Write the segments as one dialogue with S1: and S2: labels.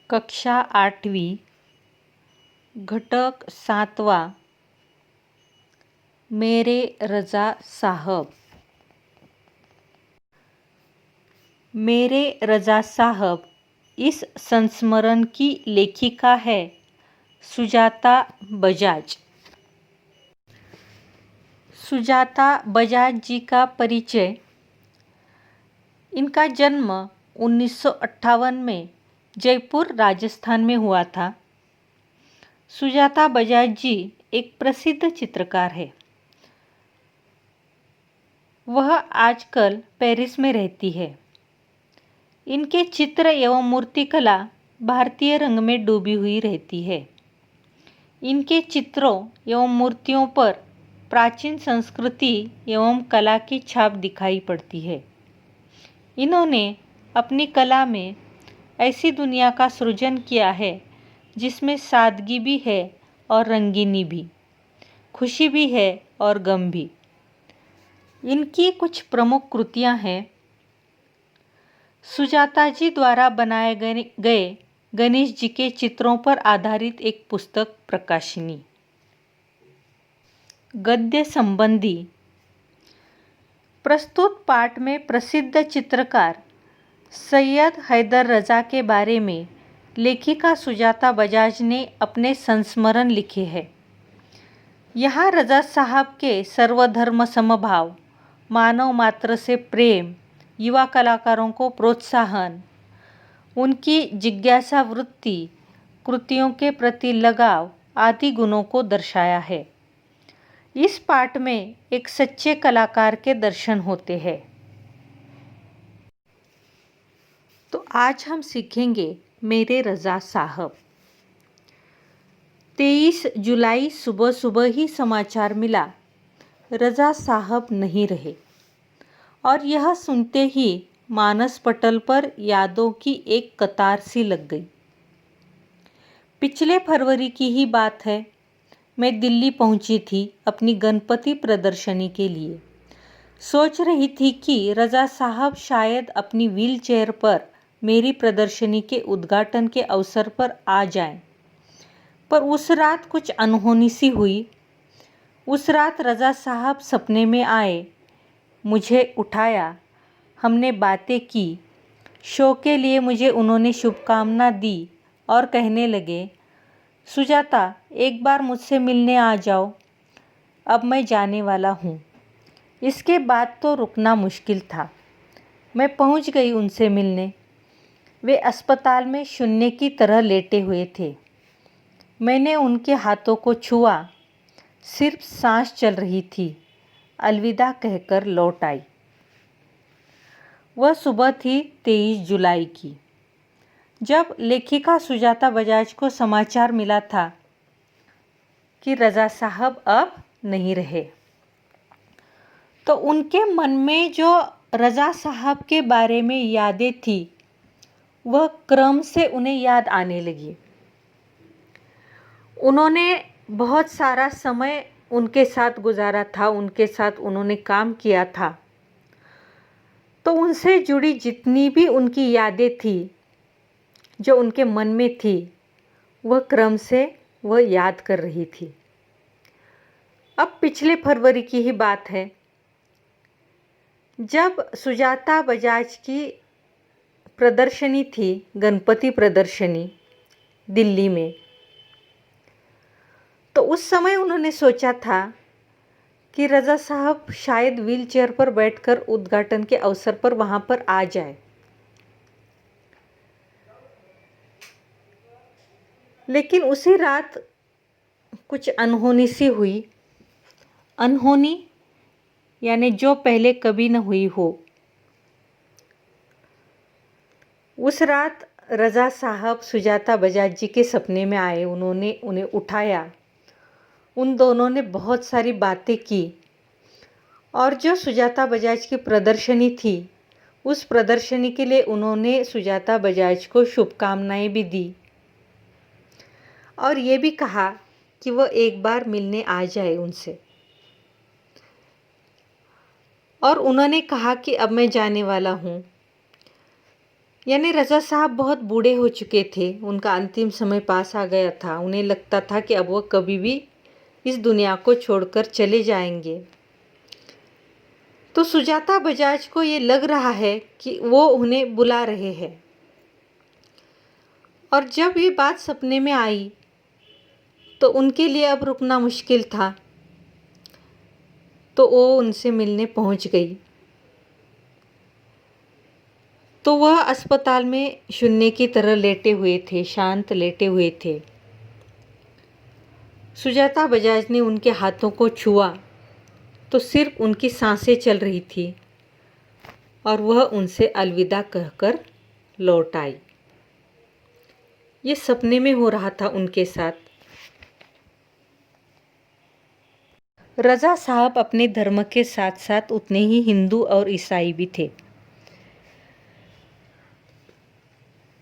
S1: कक्षा 8वीं घटक 7वां मेरे रज़ा साहब। मेरे रज़ा साहब इस संस्मरण की लेखिका है सुजाता बजाज। सुजाता बजाज जी का परिचय। इनका जन्म 1958 में जयपुर राजस्थान में हुआ था। सुजाता बजाज जी एक प्रसिद्ध चित्रकार है। वह आजकल पेरिस में रहती है। इनके चित्र एवं मूर्तिकला भारतीय रंग में डूबी हुई रहती है। इनके चित्रों एवं मूर्तियों पर प्राचीन संस्कृति एवं कला की छाप दिखाई पड़ती है। इन्होंने अपनी कला में ऐसी दुनिया का सृजन किया है जिसमें सादगी भी है और रंगीनी भी, खुशी भी है और गम भी। इनकी कुछ प्रमुख कृतियां हैं। सुजाता जी द्वारा बनाए गए गणेश जी के चित्रों पर आधारित एक पुस्तक प्रकाशिनी। गद्य संबंधी। प्रस्तुत पाठ में प्रसिद्ध चित्रकार सैयद हैदर रज़ा के बारे में लेखिका सुजाता बजाज ने अपने संस्मरण लिखे हैं। यहाँ रज़ा साहब के सर्वधर्म समभाव, मानव मात्र से प्रेम, युवा कलाकारों को प्रोत्साहन, उनकी जिज्ञासा वृत्ति, कृतियों के प्रति लगाव आदि गुणों को दर्शाया है। इस पाठ में एक सच्चे कलाकार के दर्शन होते हैं। तो आज हम सीखेंगे मेरे रज़ा साहब। 23 जुलाई सुबह सुबह ही समाचार मिला, रज़ा साहब नहीं रहे। और यह सुनते ही मानस पटल पर यादों की एक कतार सी लग गई। पिछले फरवरी की ही बात है। मैं दिल्ली पहुंची थी अपनी गणपति प्रदर्शनी के लिए। सोच रही थी कि रज़ा साहब शायद अपनी व्हील चेयर पर मेरी प्रदर्शनी के उद्घाटन के अवसर पर आ जाएं। पर उस रात कुछ अनहोनी सी हुई। उस रात रज़ा साहब सपने में आए, मुझे उठाया, हमने बातें की। शो के लिए मुझे उन्होंने शुभकामना दी और कहने लगे, सुजाता एक बार मुझसे मिलने आ जाओ, अब मैं जाने वाला हूँ। इसके बाद तो रुकना मुश्किल था। मैं पहुँच गई उनसे मिलने। वे अस्पताल में शून्य की तरह लेटे हुए थे। मैंने उनके हाथों को छुआ, सिर्फ सांस चल रही थी। अलविदा कहकर लौट आई। वह सुबह थी 23 जुलाई की। जब लेखिका सुजाता बजाज को समाचार मिला था कि रज़ा साहब अब नहीं रहे, तो उनके मन में जो रज़ा साहब के बारे में यादें थी वह क्रम से उन्हें याद आने लगी। उन्होंने बहुत सारा समय उनके साथ गुजारा था, उनके साथ उन्होंने काम किया था। तो उनसे जुड़ी जितनी भी उनकी यादें थी, जो उनके मन में थी, वह क्रम से वह याद कर रही थी। अब पिछले फरवरी की ही बात है, जब सुजाता बजाज की प्रदर्शनी थी, गणपति प्रदर्शनी दिल्ली में। तो उस समय उन्होंने सोचा था कि रज़ा साहब शायद व्हील चेयर पर बैठकर उद्घाटन के अवसर पर वहाँ पर आ जाए। लेकिन उसी रात कुछ अनहोनी सी हुई। अनहोनी यानी जो पहले कभी न हुई हो। उस रात रज़ा साहब सुजाता बजाज जी के सपने में आए। उन्होंने उन्हें उठाया। उन दोनों ने बहुत सारी बातें की और जो सुजाता बजाज की प्रदर्शनी थी, उस प्रदर्शनी के लिए उन्होंने सुजाता बजाज को शुभकामनाएं भी दी और ये भी कहा कि वह एक बार मिलने आ जाए उनसे। और उन्होंने कहा कि अब मैं जाने वाला हूँ। यानी रज़ा साहब बहुत बूढ़े हो चुके थे, उनका अंतिम समय पास आ गया था। उन्हें लगता था कि अब वो कभी भी इस दुनिया को छोड़कर चले जाएंगे। तो सुजाता बजाज को ये लग रहा है कि वो उन्हें बुला रहे हैं। और जब ये बात सपने में आई तो उनके लिए अब रुकना मुश्किल था, तो वो उनसे मिलने पहुंच गई। तो वह अस्पताल में शून्य की तरह लेटे हुए थे, शांत लेटे हुए थे। सुजाता बजाज ने उनके हाथों को छुआ तो सिर्फ उनकी सांसें चल रही थी और वह उनसे अलविदा कहकर लौट आई। ये सपने में हो रहा था उनके साथ। रज़ा साहब अपने धर्म के साथ साथ उतने ही हिंदू और ईसाई भी थे।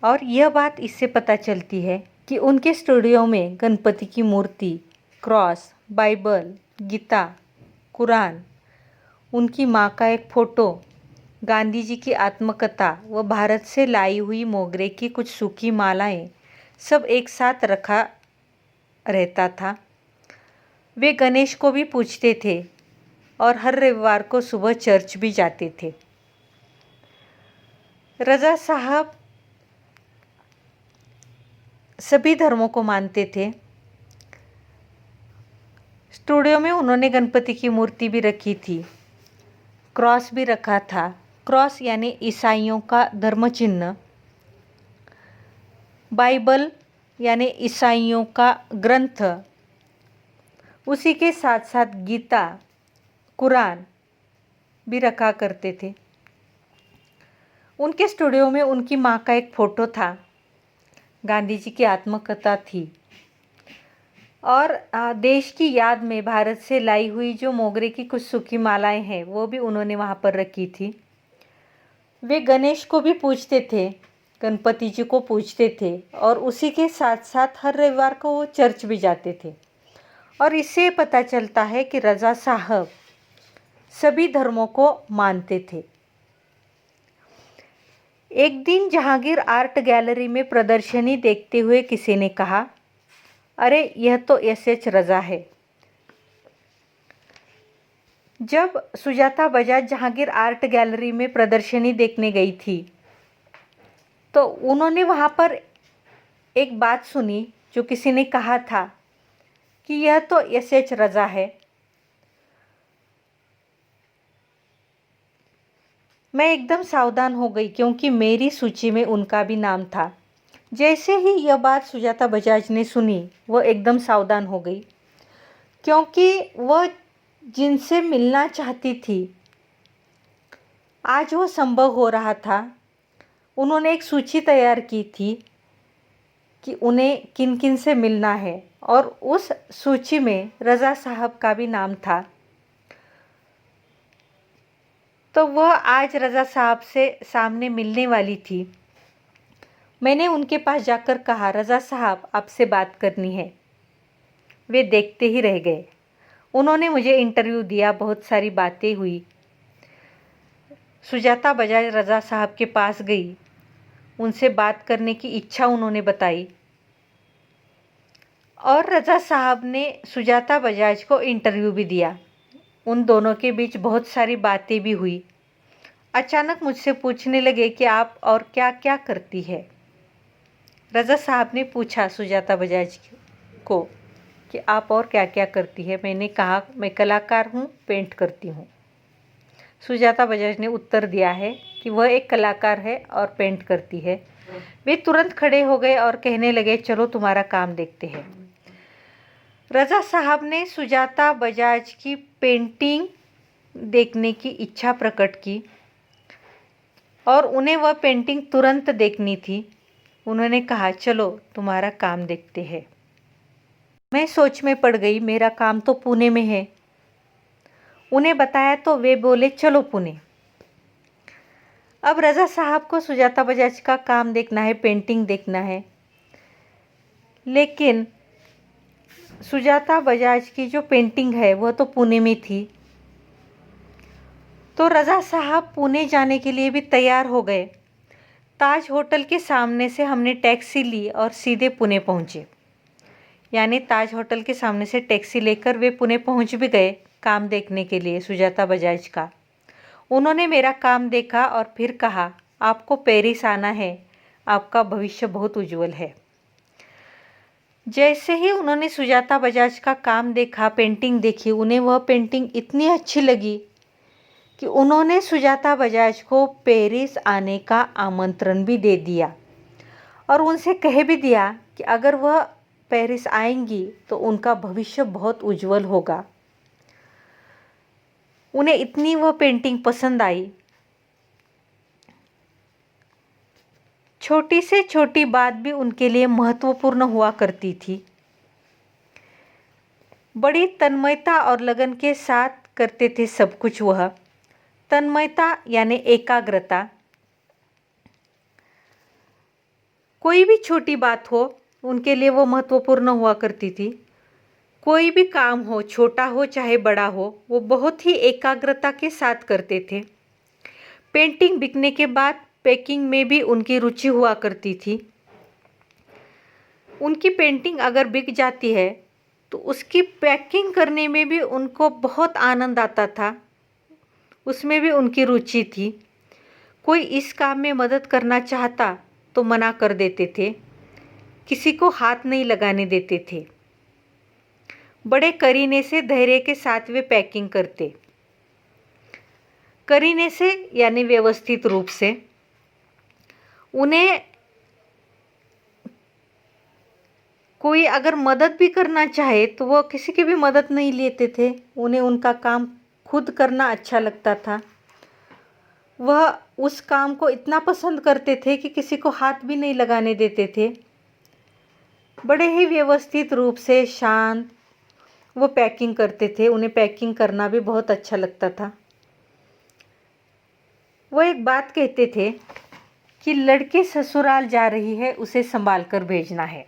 S1: और यह बात इससे पता चलती है कि उनके स्टूडियो में गणपति की मूर्ति, क्रॉस, बाइबल, गीता, कुरान, उनकी माँ का एक फ़ोटो, गांधी जी की आत्मकथा व भारत से लाई हुई मोगरे की कुछ सूखी मालाएं सब एक साथ रखा रहता था। वे गणेश को भी पूजते थे और हर रविवार को सुबह चर्च भी जाते थे। रज़ा साहब सभी धर्मों को मानते थे। स्टूडियो में उन्होंने गणपति की मूर्ति भी रखी थी, क्रॉस भी रखा था। क्रॉस यानी ईसाइयों का धर्म चिन्ह, बाइबल यानी ईसाइयों का ग्रंथ, उसी के साथ साथ गीता, कुरान भी रखा करते थे। उनके स्टूडियो में उनकी माँ का एक फ़ोटो था, गांधी जी की आत्मकथा थी और देश की याद में भारत से लाई हुई जो मोगरे की कुछ सूखी मालाएं हैं वो भी उन्होंने वहाँ पर रखी थी। वे गणेश को भी पूजते थे, गणपति जी को पूजते थे और उसी के साथ साथ हर रविवार को वो चर्च भी जाते थे। और इससे पता चलता है कि रज़ा साहब सभी धर्मों को मानते थे। एक दिन जहांगीर आर्ट गैलरी में प्रदर्शनी देखते हुए किसी ने कहा, अरे यह तो एस.एच. रज़ा है। जब सुजाता बजाज जहांगीर आर्ट गैलरी में प्रदर्शनी देखने गई थी तो उन्होंने वहाँ पर एक बात सुनी जो किसी ने कहा था कि यह तो एस.एच. रज़ा है। मैं एकदम सावधान हो गई क्योंकि मेरी सूची में उनका भी नाम था। जैसे ही यह बात सुजाता बजाज ने सुनी वह एकदम सावधान हो गई, क्योंकि वह जिनसे मिलना चाहती थी आज वो संभव हो रहा था। उन्होंने एक सूची तैयार की थी कि उन्हें किन किन से मिलना है और उस सूची में रज़ा साहब का भी नाम था। तो वह आज रज़ा साहब से सामने मिलने वाली थी। मैंने उनके पास जाकर कहा, रज़ा साहब आपसे बात करनी है। वे देखते ही रह गए। उन्होंने मुझे इंटरव्यू दिया, बहुत सारी बातें हुई। सुजाता बजाज रज़ा साहब के पास गई, उनसे बात करने की इच्छा उन्होंने बताई और रज़ा साहब ने सुजाता बजाज को इंटरव्यू भी दिया। उन दोनों के बीच बहुत सारी बातें भी हुई। अचानक मुझसे पूछने लगे कि आप और क्या क्या करती है। रज़ा साहब ने पूछा सुजाता बजाज को कि आप और क्या क्या करती है। मैंने कहा मैं कलाकार हूँ, पेंट करती हूँ। सुजाता बजाज ने उत्तर दिया है कि वह एक कलाकार है और पेंट करती है। वे तुरंत खड़े हो गए और कहने लगे, चलो तुम्हारा काम देखते हैं। रज़ा साहब ने सुजाता बजाज की पेंटिंग देखने की इच्छा प्रकट की और उन्हें वह पेंटिंग तुरंत देखनी थी। उन्होंने कहा, चलो तुम्हारा काम देखते हैं। मैं सोच में पड़ गई, मेरा काम तो पुणे में है। उन्हें बताया तो वे बोले, चलो पुणे। अब रज़ा साहब को सुजाता बजाज का काम देखना है, पेंटिंग देखना है, लेकिन सुजाता बजाज की जो पेंटिंग है वह तो पुणे में थी। तो रज़ा साहब पुणे जाने के लिए भी तैयार हो गए। ताज होटल के सामने से हमने टैक्सी ली और सीधे पुणे पहुँचे। यानी ताज होटल के सामने से टैक्सी लेकर वे पुणे पहुँच भी गए काम देखने के लिए सुजाता बजाज का। उन्होंने मेरा काम देखा और फिर कहा, आपको पेरिस आना है, आपका भविष्य बहुत उज्जवल है। जैसे ही उन्होंने सुजाता बजाज का काम देखा, पेंटिंग देखी, उन्हें वह पेंटिंग इतनी अच्छी लगी कि उन्होंने सुजाता बजाज को पेरिस आने का आमंत्रण भी दे दिया और उनसे कह भी दिया कि अगर वह पेरिस आएंगी तो उनका भविष्य बहुत उज्जवल होगा। उन्हें इतनी वह पेंटिंग पसंद आई। छोटी से छोटी बात भी उनके लिए महत्वपूर्ण हुआ करती थी। बड़ी तन्मयता और लगन के साथ करते थे सब कुछ। वह तन्मयता यानी एकाग्रता। कोई भी छोटी बात हो उनके लिए वो महत्वपूर्ण हुआ करती थी। कोई भी काम हो, छोटा हो चाहे बड़ा हो, वो बहुत ही एकाग्रता के साथ करते थे। पेंटिंग बिकने के बाद पैकिंग में भी उनकी रुचि हुआ करती थी। उनकी पेंटिंग अगर बिक जाती है तो उसकी पैकिंग करने में भी उनको बहुत आनंद आता था, उसमें भी उनकी रुचि थी। कोई इस काम में मदद करना चाहता तो मना कर देते थे, किसी को हाथ नहीं लगाने देते थे। बड़े करीने से धैर्य के साथ वे पैकिंग करते। करीने से यानी व्यवस्थित रूप से। उन्हें कोई अगर मदद भी करना चाहे तो वो किसी की भी मदद नहीं लेते थे। उन्हें उनका काम खुद करना अच्छा लगता था। वह उस काम को इतना पसंद करते थे कि किसी को हाथ भी नहीं लगाने देते थे। बड़े ही व्यवस्थित रूप से शांत वो पैकिंग करते थे। उन्हें पैकिंग करना भी बहुत अच्छा लगता था। वो एक बात कहते थे कि लड़की ससुराल जा रही है, उसे संभाल कर भेजना है।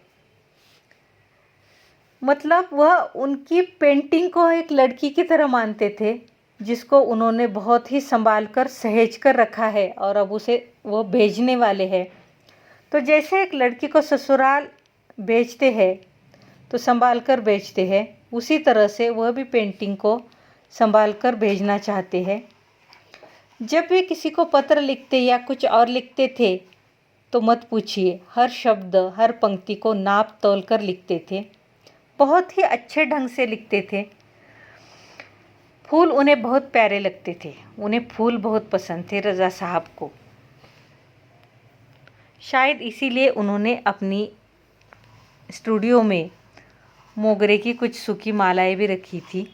S1: मतलब वह उनकी पेंटिंग को एक लड़की की तरह मानते थे, जिसको उन्होंने बहुत ही संभाल कर सहेज कर रखा है और अब उसे वो भेजने वाले हैं। तो जैसे एक लड़की को ससुराल भेजते हैं तो संभाल कर भेजते हैं, उसी तरह से वह भी पेंटिंग को संभाल कर भेजना चाहते हैं। जब वे किसी को पत्र लिखते या कुछ और लिखते थे तो मत पूछिए, हर शब्द हर पंक्ति को नाप तोल कर लिखते थे। बहुत ही अच्छे ढंग से लिखते थे। फूल उन्हें बहुत प्यारे लगते थे। उन्हें फूल बहुत पसंद थे रज़ा साहब को। शायद इसीलिए उन्होंने अपनी स्टूडियो में मोगरे की कुछ सूखी मालाएं भी रखी थी।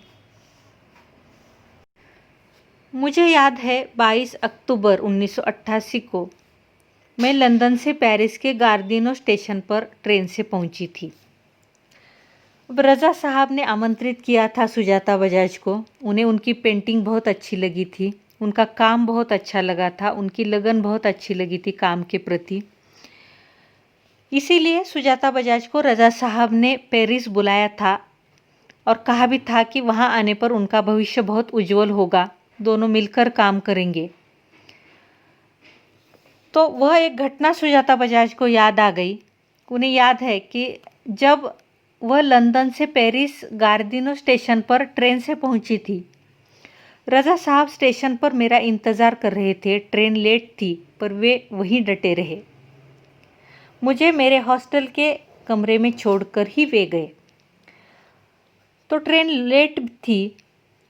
S1: मुझे याद है 22 अक्टूबर 1988 को मैं लंदन से पेरिस के गार्दिनो स्टेशन पर ट्रेन से पहुंची थी। अब रज़ा साहब ने आमंत्रित किया था सुजाता बजाज को। उन्हें उनकी पेंटिंग बहुत अच्छी लगी थी, उनका काम बहुत अच्छा लगा था, उनकी लगन बहुत अच्छी लगी थी काम के प्रति। इसीलिए सुजाता बजाज को रज़ा साहब ने पेरिस बुलाया था और कहा भी था कि वहाँ आने पर उनका भविष्य बहुत उज्जवल होगा, दोनों मिलकर काम करेंगे। तो वह एक घटना सुजाता बजाज को याद आ गई। उन्हें याद है कि जब वह लंदन से पेरिस गार्दिनो स्टेशन पर ट्रेन से पहुंची थी, रज़ा साहब स्टेशन पर मेरा इंतज़ार कर रहे थे। ट्रेन लेट थी पर वे वहीं डटे रहे। मुझे मेरे हॉस्टल के कमरे में छोड़कर ही वे गए। तो ट्रेन लेट थी,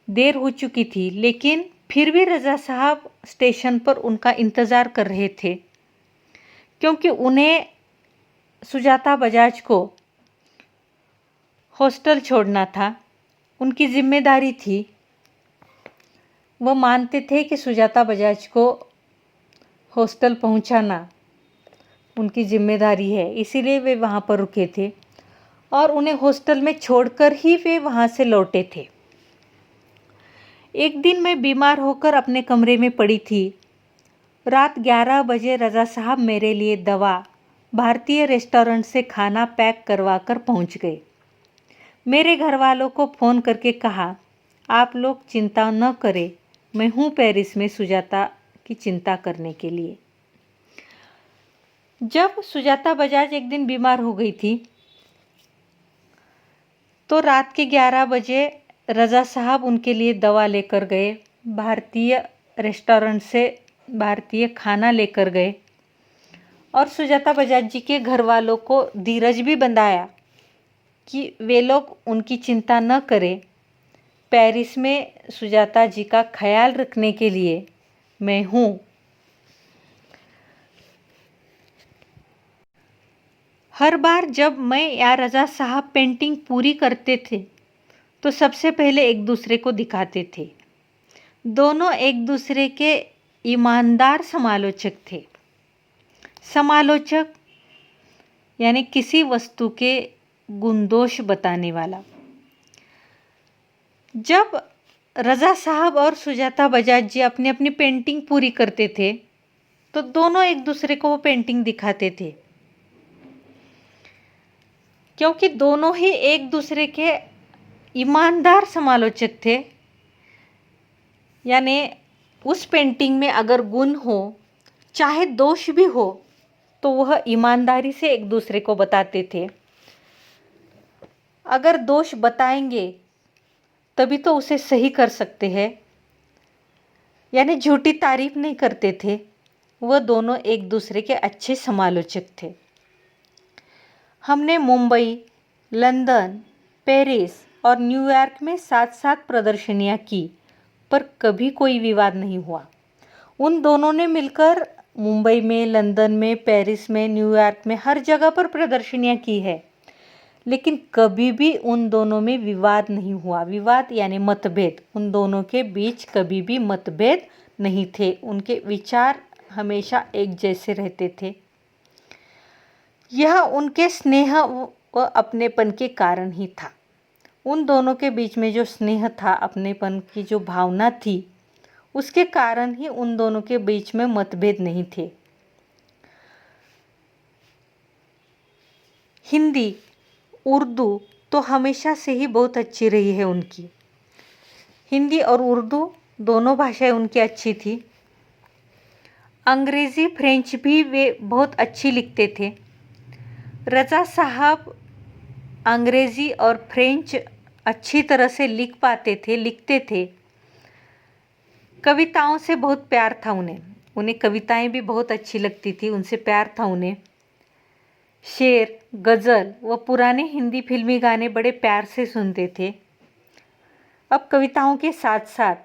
S1: देर हो चुकी थी, लेकिन फिर भी रज़ा साहब स्टेशन पर उनका इंतज़ार कर रहे थे, क्योंकि उन्हें सुजाता बजाज को हॉस्टल छोड़ना था, उनकी जिम्मेदारी थी। वह मानते थे कि सुजाता बजाज को हॉस्टल पहुंचाना उनकी जिम्मेदारी है, इसीलिए वे वहाँ पर रुके थे और उन्हें हॉस्टल में छोड़कर ही वे वहाँ से लौटे थे। एक दिन मैं बीमार होकर अपने कमरे में पड़ी थी। रात 11 बजे रज़ा साहब मेरे लिए दवा भारतीय रेस्टोरेंट से खाना पैक करवा कर पहुँच गए। मेरे घर वालों को फ़ोन करके कहा, आप लोग चिंता न करें, मैं हूँ पेरिस में सुजाता की चिंता करने के लिए। जब सुजाता बजाज एक दिन बीमार हो गई थी तो रात के 11 बजे रज़ा साहब उनके लिए दवा लेकर गए। भारतीय रेस्टोरेंट से भारतीय खाना लेकर गए और सुजाता बजाज जी के घर वालों को धीरज भी बंधाया कि वे लोग उनकी चिंता न करें। पेरिस में सुजाता जी का ख्याल रखने के लिए मैं हूँ। हर बार जब मैं या रज़ा साहब पेंटिंग पूरी करते थे तो सबसे पहले एक दूसरे को दिखाते थे। दोनों एक दूसरे के ईमानदार समालोचक थे। समालोचक यानी किसी वस्तु के गुण दोष बताने वाला। जब रज़ा साहब और सुजाता बजाज जी अपनी अपनी पेंटिंग पूरी करते थे तो दोनों एक दूसरे को वो पेंटिंग दिखाते थे, क्योंकि दोनों ही एक दूसरे के ईमानदार समालोचक थे। यानी उस पेंटिंग में अगर गुण हो चाहे दोष भी हो तो वह ईमानदारी से एक दूसरे को बताते थे। अगर दोष बताएंगे तभी तो उसे सही कर सकते हैं, यानी झूठी तारीफ नहीं करते थे। वह दोनों एक दूसरे के अच्छे समालोचक थे। हमने मुंबई, लंदन, पेरिस और न्यूयॉर्क में साथ साथ प्रदर्शनियां की, पर कभी कोई विवाद नहीं हुआ। उन दोनों ने मिलकर मुंबई में, लंदन में, पेरिस में, न्यूयॉर्क में हर जगह पर प्रदर्शनियां की है, लेकिन कभी भी उन दोनों में विवाद नहीं हुआ। विवाद यानी मतभेद, उन दोनों के बीच कभी भी मतभेद नहीं थे। उनके विचार हमेशा एक जैसे रहते थे। यह उनके स्नेह व अपनेपन के कारण ही था। उन दोनों के बीच में जो स्नेह था, अपनेपन की जो भावना थी, उसके कारण ही उन दोनों के बीच में मतभेद नहीं थे। हिंदी, उर्दू तो हमेशा से ही बहुत अच्छी रही है उनकी। हिंदी और उर्दू दोनों भाषाएं उनकी अच्छी थी। अंग्रेज़ी, फ्रेंच भी वे बहुत अच्छी लिखते थे। रज़ा साहब अंग्रेज़ी और फ्रेंच अच्छी तरह से लिख पाते थे, लिखते थे। कविताओं से बहुत प्यार था उन्हें कविताएं भी बहुत अच्छी लगती थी, उनसे प्यार था उन्हें। शेर, गज़ल व पुराने हिंदी फिल्मी गाने बड़े प्यार से सुनते थे। अब कविताओं के साथ साथ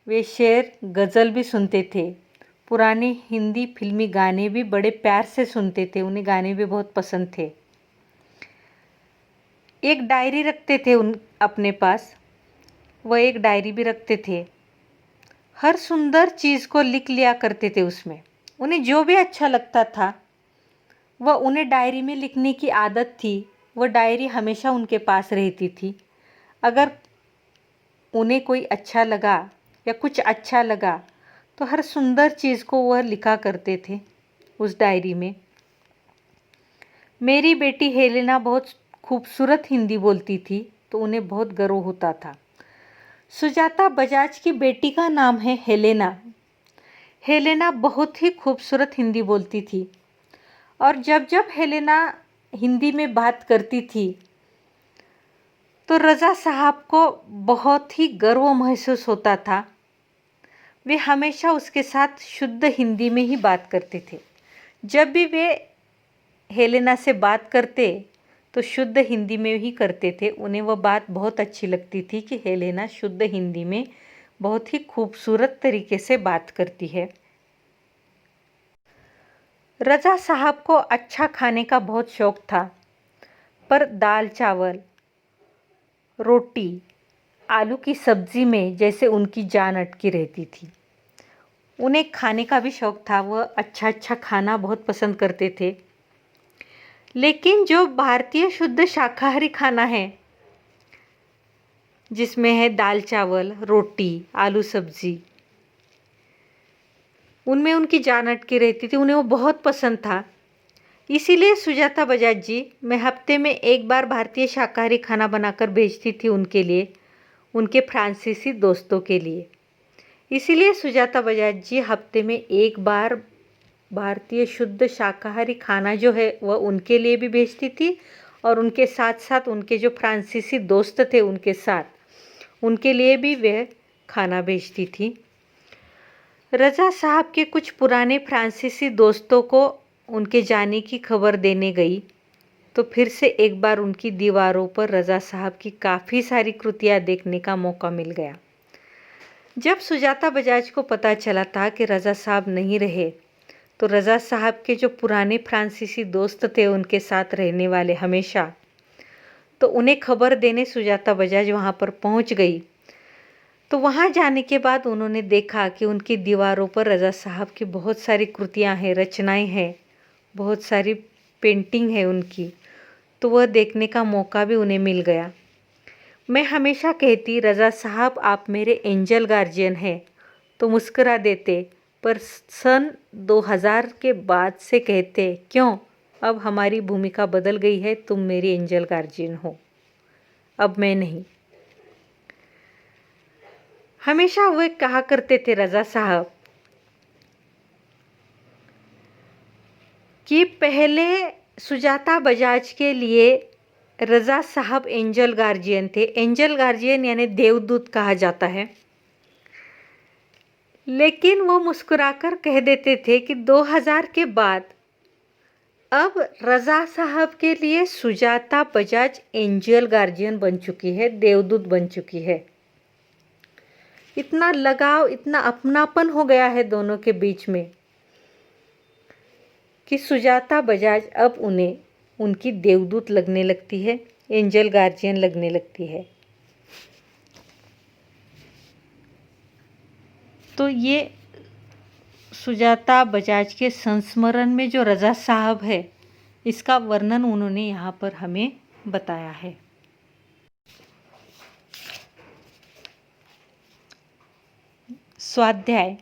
S1: वे शेर, गज़ल भी सुनते थे। पुराने हिंदी फिल्मी गाने भी बड़े प्यार से सुनते थे, उन्हें गाने भी बहुत पसंद थे। एक डायरी रखते थे अपने पास, वह एक डायरी भी रखते थे। हर सुंदर चीज़ को लिख लिया करते थे उसमें। उन्हें जो भी अच्छा लगता था वह उन्हें डायरी में लिखने की आदत थी। वह डायरी हमेशा उनके पास रहती थी। अगर उन्हें कोई अच्छा लगा या कुछ अच्छा लगा तो हर सुंदर चीज़ को वह लिखा करते थे उस डायरी में। मेरी बेटी हेलेना बहुत खूबसूरत हिंदी बोलती थी तो उन्हें बहुत गर्व होता था। सुजाता बजाज की बेटी का नाम है हेलेना। हेलेना बहुत ही खूबसूरत हिंदी बोलती थी और जब जब हेलेना हिंदी में बात करती थी तो रज़ा साहब को बहुत ही गर्व महसूस होता था। वे हमेशा उसके साथ शुद्ध हिंदी में ही बात करते थे। जब भी वे हेलेना से बात करते तो शुद्ध हिंदी में ही करते थे। उन्हें वह बात बहुत अच्छी लगती थी कि हेलेना शुद्ध हिंदी में बहुत ही खूबसूरत तरीके से बात करती है। रज़ा साहब को अच्छा खाने का बहुत शौक़ था, पर दाल चावल, रोटी, आलू की सब्ज़ी में जैसे उनकी जान अटकी रहती थी। उन्हें खाने का भी शौक़ था, वह अच्छा अच्छा खाना बहुत पसंद करते थे। लेकिन जो भारतीय शुद्ध शाकाहारी खाना है, जिसमें है दाल चावल, रोटी, आलू सब्ज़ी, उनमें उनकी जान अटकी रहती थी। उन्हें वो बहुत पसंद था। इसीलिए सुजाता बजाज जी मैं हफ्ते में एक बार भारतीय शाकाहारी खाना बनाकर भेजती थी उनके लिए, उनके फ्रांसीसी दोस्तों के लिए। इसीलिए सुजाता बजाज जी हफ्ते में एक बार भारतीय शुद्ध शाकाहारी खाना जो है वह उनके लिए भी भेजती थी और उनके साथ साथ उनके जो फ्रांसीसी दोस्त थे उनके साथ उनके लिए भी वह खाना भेजती थी। रज़ा साहब के कुछ पुराने फ्रांसीसी दोस्तों को उनके जाने की खबर देने गई तो फिर से एक बार उनकी दीवारों पर रज़ा साहब की काफ़ी सारी कृतियाँ देखने का मौका मिल गया। जब सुजाता बजाज को पता चला था कि रज़ा साहब नहीं रहे तो रज़ा साहब के जो पुराने फ्रांसीसी दोस्त थे उनके साथ रहने वाले हमेशा, तो उन्हें खबर देने सुजाता बजाज वहाँ पर पहुँच गई। तो वहाँ जाने के बाद उन्होंने देखा कि उनकी दीवारों पर रज़ा साहब की बहुत सारी कृतियाँ हैं, रचनाएं हैं, बहुत सारी पेंटिंग है उनकी, तो वह देखने का मौका भी उन्हें मिल गया। मैं हमेशा कहती रज़ा साहब आप मेरे एंजल गार्जियन हैं तो मुस्करा देते, पर सन 2000 के बाद से कहते क्यों, अब हमारी भूमिका बदल गई है, तुम मेरी एंजल गार्जियन हो, अब मैं नहीं। हमेशा वे कहा करते थे रज़ा साहब कि पहले सुजाता बजाज के लिए रज़ा साहब एंजल गार्जियन थे। एंजल गार्जियन यानी देवदूत कहा जाता है। लेकिन वो मुस्कुराकर कह देते थे कि 2000 के बाद अब रज़ा साहब के लिए सुजाता बजाज एंजल गार्जियन बन चुकी है, देवदूत बन चुकी है। इतना लगाव, इतना अपनापन हो गया है दोनों के बीच में कि सुजाता बजाज अब उन्हें उनकी देवदूत लगने लगती है, एंजल गार्जियन लगने लगती है। तो ये सुजाता बजाज के संस्मरण में जो रज़ा साहब है इसका वर्णन उन्होंने यहाँ पर हमें बताया है। स्वाध्याय